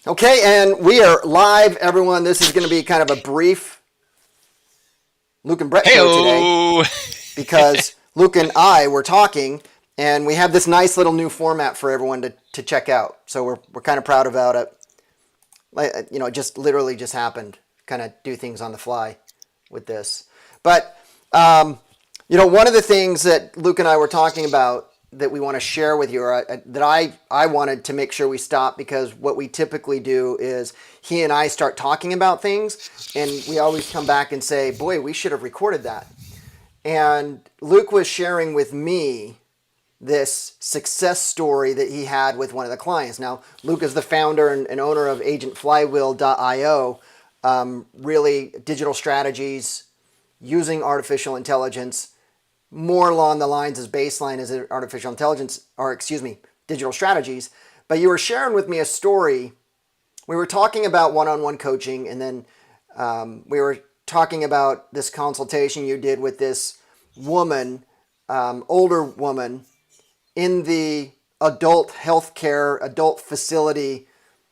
Okay, and we are live, everyone. This is going to be kind of a brief Luke and Brett show today Heyo. because Luke and I were talking, and we have this nice little new format for everyone to check out. So we're kind of proud about it. Like, it just literally just happened. Kind of do things on the fly with this. But one of the things that Luke and I were talking about that we want to share with you, or that I wanted to make sure we stop, because what we typically do is he and I start talking about things, and we always come back and say, boy, we should have recorded that. And Luke was sharing with me this success story that he had with one of the clients. Now, Luke is the founder and owner of agentflywheel.io, really digital strategies using artificial intelligence, more along the lines as baseline as artificial intelligence, or digital strategies. But you were sharing with me a story. We were talking about one-on-one coaching, and then we were talking about this consultation you did with this woman, older woman, in the adult healthcare, adult facility,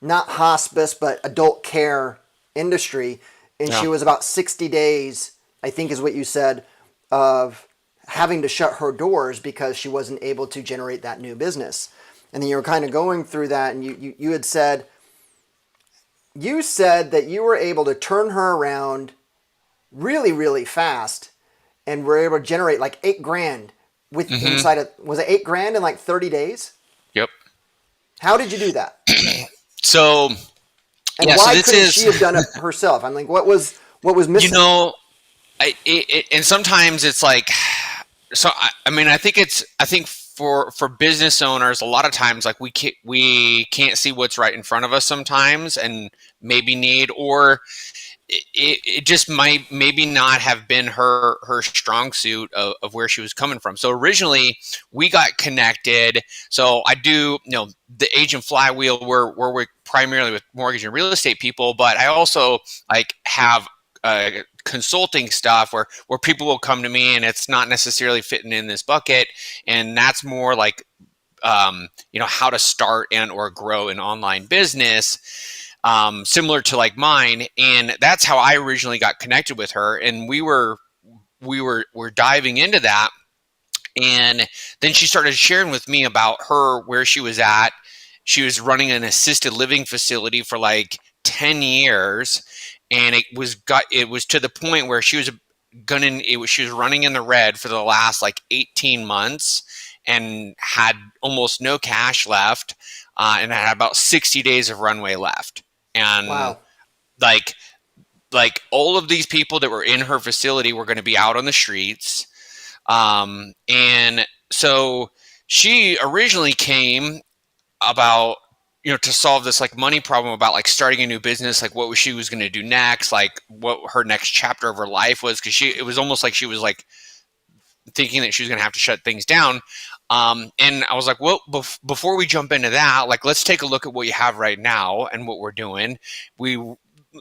not hospice, but adult care industry. And Yeah. she was about 60 days, I think is what you said, of having to shut her doors because she wasn't able to generate that new business. And then you were kind of going through that, and you had said, you said that you were able to turn her around really, really fast and were able to generate like 8 grand with hmm inside of, was it 8 grand in like 30 days? Yep. How did you do that? So And yeah. So why this couldn't she is, have done it herself? I'm like, what was you missing? know, and sometimes it's like, I mean, I think for business owners, a lot of times, like we can't see what's right in front of us sometimes, and maybe need, or it just might maybe not have been her strong suit of where she was coming from. So originally we got connected. So I do, the agent flywheel, where we're primarily with mortgage and real estate people, but I also like have consulting stuff where people will come to me and it's not necessarily fitting in this bucket, and that's more like how to start and or grow an online business, similar to like mine. And that's how I originally got connected with her. And we're diving into that. And then she started sharing with me about her, where she was at. She was running an assisted living facility for like 10 years. And it was to the point where she was running in the red for the last like 18 months and had almost no cash left, and had about 60 days of runway left. And Wow. like like all of these people that were in her facility were going to be out on the streets. And so she originally came about, to solve this like money problem about like starting a new business, like what she was going to do next, like what her next chapter of her life was, because it was almost like she was like thinking that she was going to have to shut things down. And I was like, well, before we jump into that, like, let's take a look at what you have right now and what we're doing. We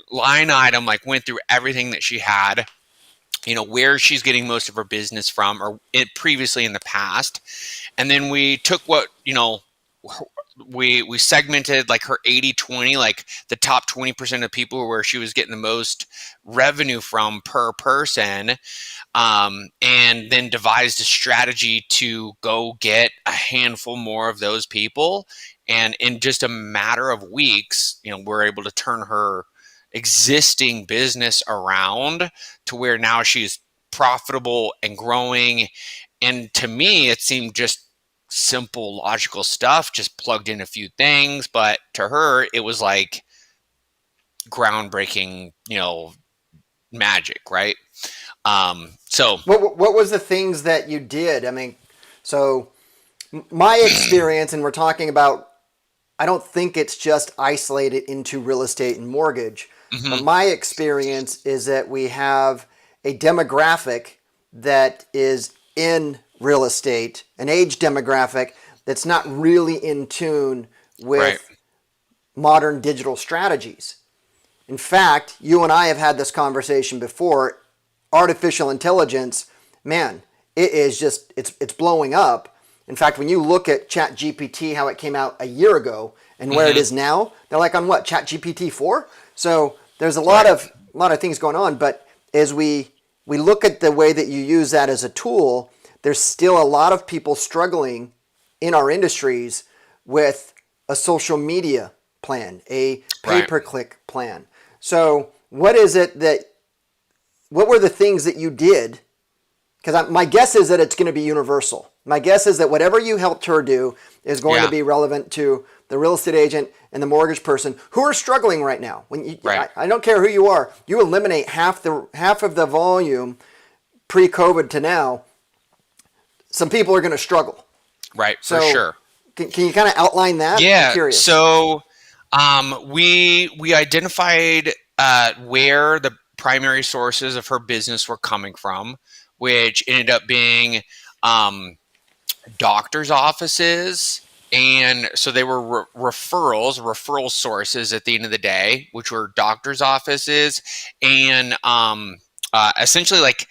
line item, like, went through everything that she had, where she's getting most of her business from, or it previously in the past. And then we took we segmented like her 80-20, like the top 20% of people where she was getting the most revenue from per person, and then devised a strategy to go get a handful more of those people. And in just a matter of weeks, we're able to turn her existing business around to where now she's profitable and growing. And to me, it seemed just simple, logical stuff, just plugged in a few things. But to her, it was like groundbreaking, magic, right? So What was the things that you did? I mean, so my experience, and we're talking about, I don't think it's just isolated into real estate and mortgage, but mhm, my experience is that we have a demographic that is in real estate, an age demographic that's not really in tune right. with modern digital strategies. In fact, you and I have had this conversation before. Artificial intelligence, man, it is just it's blowing up, In fact, when you look at ChatGPT, how it came out a year ago and where it Mm-hmm. is now, they're like on what, ChatGPT 4? So there's Right. a lot of things going on, but as we look at the way that you use that as a tool, there's still a lot of people struggling in our industries with a social media plan, a Right. pay-per-click plan. So what were the things that you did? Because my guess is that it's going to be universal. My guess is that whatever you helped her do is going to Yeah. be relevant to the real estate agent and the mortgage person who are struggling right now. Right. I don't care who you are, you eliminate half of the volume pre-COVID to now. Some people are going to struggle. Right. For So, sure. can you kind of outline that? I'm Yeah. curious. So we identified where the primary sources of her business were coming from, which ended up being um, doctors' offices. And so they were referral sources at the end of the day, which were doctors' offices and essentially like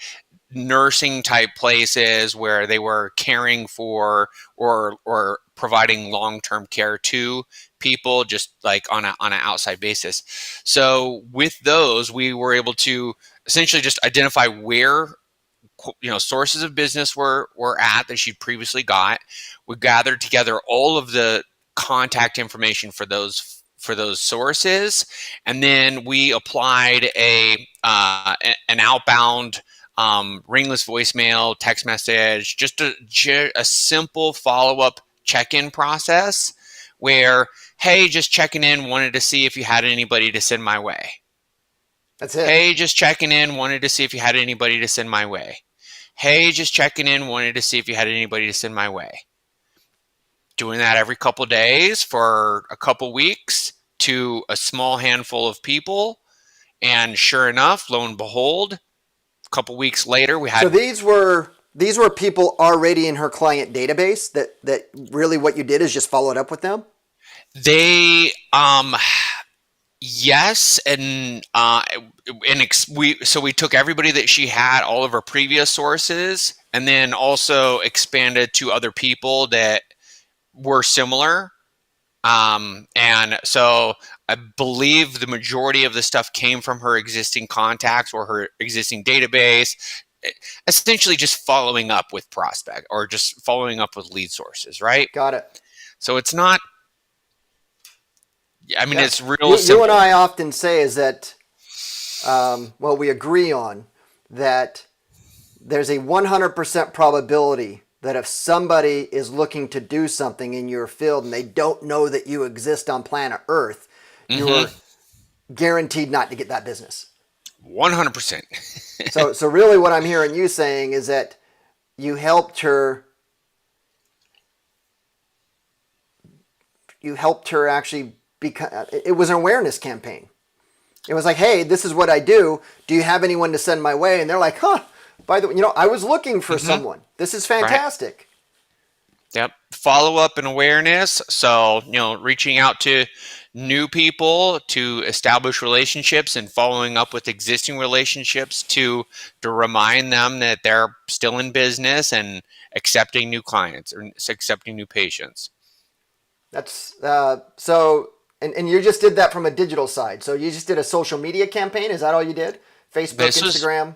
nursing type places where they were caring for or providing long-term care to people just like on an outside basis. So with those, we were able to essentially just identify where sources of business were at that she'd previously got. We gathered together all of the contact information for those sources, and then we applied an outbound ringless voicemail, text message, just a simple follow up check in process where, hey, just checking in, wanted to see if you had anybody to send my way. That's it. Hey, just checking in, wanted to see if you had anybody to send my way. Hey, just checking in, wanted to see if you had anybody to send my way. Doing that every couple days for a couple weeks to a small handful of people. And sure enough, lo and behold, a couple weeks later, we So had these were people already in her client database that really what you did is just followed up with them. they yes we took everybody that she had, all of her previous sources, and then also expanded to other people that were similar. And so I believe the majority of the stuff came from her existing contacts or her existing database, essentially just following up with prospect or just following up with lead sources, right? Got it. So it's not, I mean, Yeah. it's real You and simple. I often say is that well, we agree on that there's a 100% probability that if somebody is looking to do something in your field and they don't know that you exist on planet Earth, Mm-hmm. you're guaranteed not to get that business. 100%. So really what I'm hearing you saying is that you helped her actually become, it was an awareness campaign. It was like, hey, this is what I do. Do you have anyone to send my way? And they're like, huh, by the way, I was looking for Mm-hmm. someone. This is Right. fantastic. Yep. Follow up and awareness. So, reaching out to new people to establish relationships and following up with existing relationships to remind them that they're still in business and accepting new clients or accepting new patients. That's so, and you just did that from a digital side. So you just did a social media campaign. Is that all you did? Facebook, This was Instagram?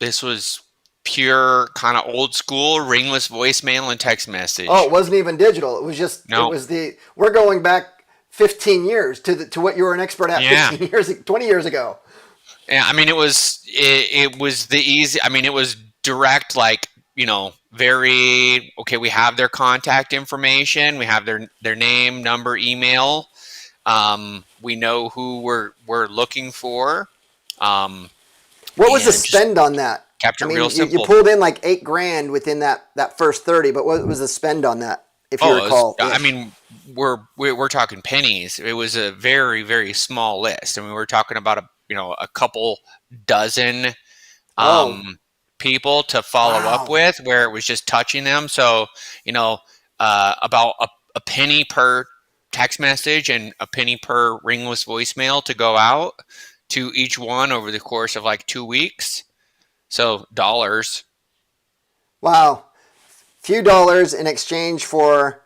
this was pure kind of old school ringless voicemail and text Oh, it message. wasn't even digital. It No. was we're going back 15 years to what you were an expert at Yeah. 15 years, 20 years ago. Yeah, I mean, it was the easy. I mean, it was direct, like very okay. We have their contact information. We have their name, number, email. We know who we're looking for, um, What was the and just spend on that? kept I it real mean, you simple. pulled in like 8 grand within that first 30, but what was the spend on that, if you Oh, recall I ish? mean, we're talking pennies. It was a very very small list. I mean, we're talking about a couple dozen Oh, people to follow up wow. with where it was just touching them. So, you know, about a penny per text message and a penny per ringless voicemail to go out to each one over the course of like 2 weeks. So dollars. Wow. few dollars in exchange for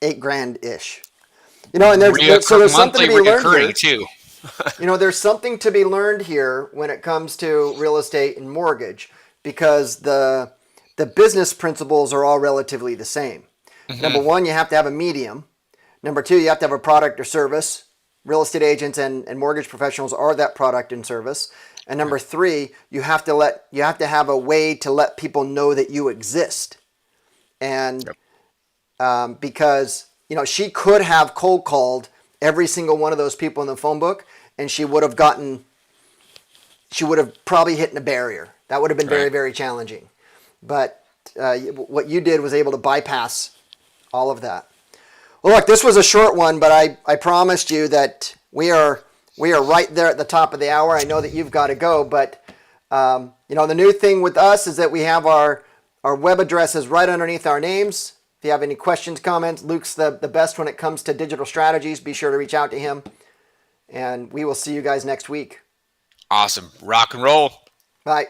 $8,000 ish. And there's something to Monthly be learned reoccurring here. too. There's something to be learned here when it comes to real estate and mortgage, because the business principles are all relatively the same. Number one, you have to have a medium. Number two, you have to have a product or service. Real estate agents and mortgage professionals are that product and service. And number three, you have to have a way to let people know that you exist. And because she could have cold called every single one of those people in the phone book, and she would have probably hit a barrier. That would have been very, very challenging. But what you did was able to bypass all of that. Well, look, this was a short one, but I promised you that we are right there at the top of the hour. I know that you've got to go, but the new thing with us is that we have our web addresses right underneath our names. If you have any questions, comments, Luke's the best when it comes to digital strategies. Be sure to reach out to him, and we will see you guys next week. Awesome. Rock and roll. Bye.